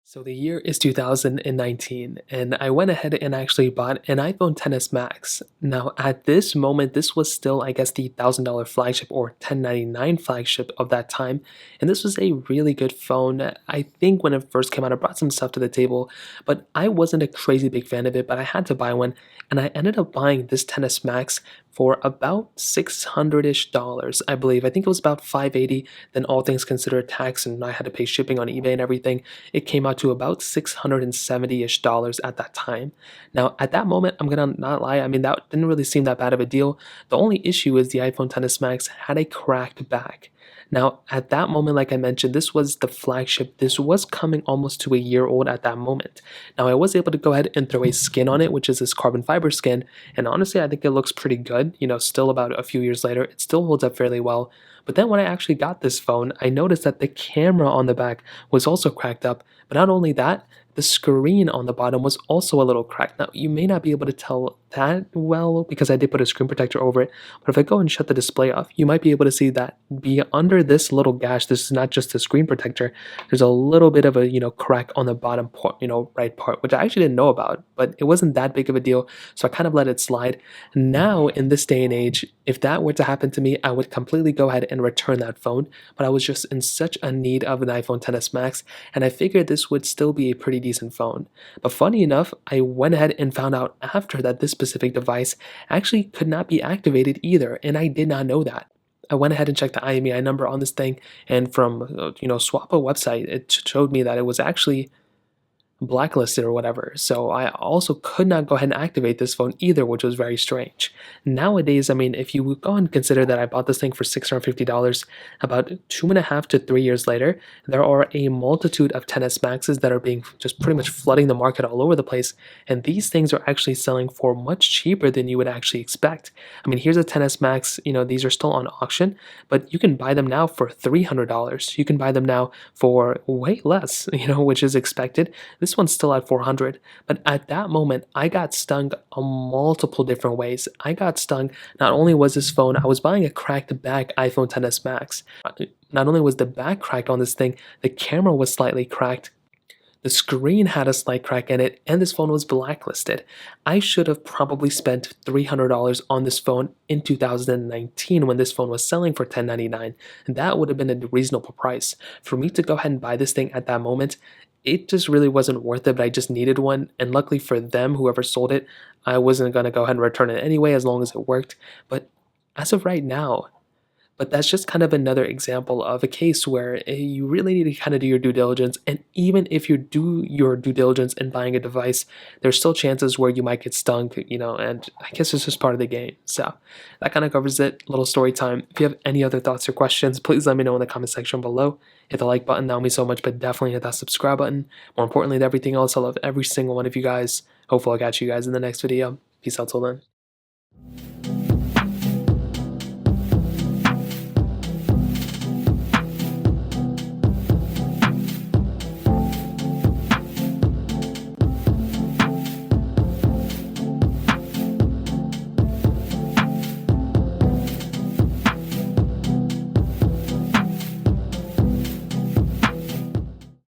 So the year is 2019, and I went ahead and actually bought an iPhone XS Max. Now, at this moment, this was still, I guess, the $1,000 flagship or 1099 flagship of that time, and this was a really good phone. I think when it first came out, it brought some stuff to the table, but I wasn't a crazy big fan of it, but I had to buy one, and I ended up buying this XS Max for about 600-ish dollars, I believe. I think it was about 580, then all things considered tax, and I had to pay shipping on eBay and everything. It came out to about 670-ish dollars at that time. Now, at that moment, I'm gonna not lie, I mean, that didn't really seem that bad of a deal. The only issue is the iPhone XS Max had a cracked back. Now, at that moment, like I mentioned, this was the flagship. This was coming almost to a year old at that moment. Now, I was able to go ahead and throw a skin on it, which is this carbon fiber skin, and honestly, I think it looks pretty good. Still about a few years later, it still holds up fairly well. But then when I actually got this phone, I noticed that the camera on the back was also cracked up. But not only that, the screen on the bottom was also a little cracked. Now, you may not be able to tell that well because I did put a screen protector over it, but if I go and shut the display off, you might be able to see that be under this little gash. This is not just a screen protector. There's a little bit of a, crack on the bottom part, right part, which I actually didn't know about, but it wasn't that big of a deal, so I kind of let it slide. Now, in this day and age, if that were to happen to me, I would completely go ahead and return that phone, but I was just in such a need of an iPhone XS Max, and I figured this would still be a pretty decent phone. But funny enough, I went ahead and found out after that this specific device actually could not be activated either, and I did not know that. I went ahead and checked the IMEI number on this thing, and from Swappa website, it showed me that it was actually blacklisted or whatever. So I also could not go ahead and activate this phone either, which was very strange. Nowadays, I mean, if you go and consider that I bought this thing for $650, about 2.5 to 3 years later, there are a multitude of XS Maxes that are being just pretty much flooding the market all over the place. And these things are actually selling for much cheaper than you would actually expect. I mean, here's a XS Max, these are still on auction, but you can buy them now for $300. You can buy them now for way less, which is expected. This one's still at 400, but at that moment, I got stung on multiple different ways. I got stung, not only was this phone, I was buying a cracked back iPhone XS Max. Not only was the back cracked on this thing, the camera was slightly cracked. The screen had a slight crack in it, and this phone was blacklisted. I should have probably spent $300 on this phone in 2019 when this phone was selling for $1099, and that would have been a reasonable price. For me to go ahead and buy this thing at that moment, it just really wasn't worth it, but I just needed one, and luckily for them, whoever sold it, I wasn't going to go ahead and return it anyway as long as it worked. But as of right now, but that's just kind of another example of a case where you really need to kind of do your due diligence. And even if you do your due diligence in buying a device, there's still chances where you might get stung, and I guess it's just part of the game. So that kind of covers it. Little story time. If you have any other thoughts or questions, please let me know in the comment section below. Hit the like button, that would mean so much, but definitely hit that subscribe button. More importantly than everything else, I love every single one of you guys. Hopefully I'll catch you guys in the next video. Peace out till then.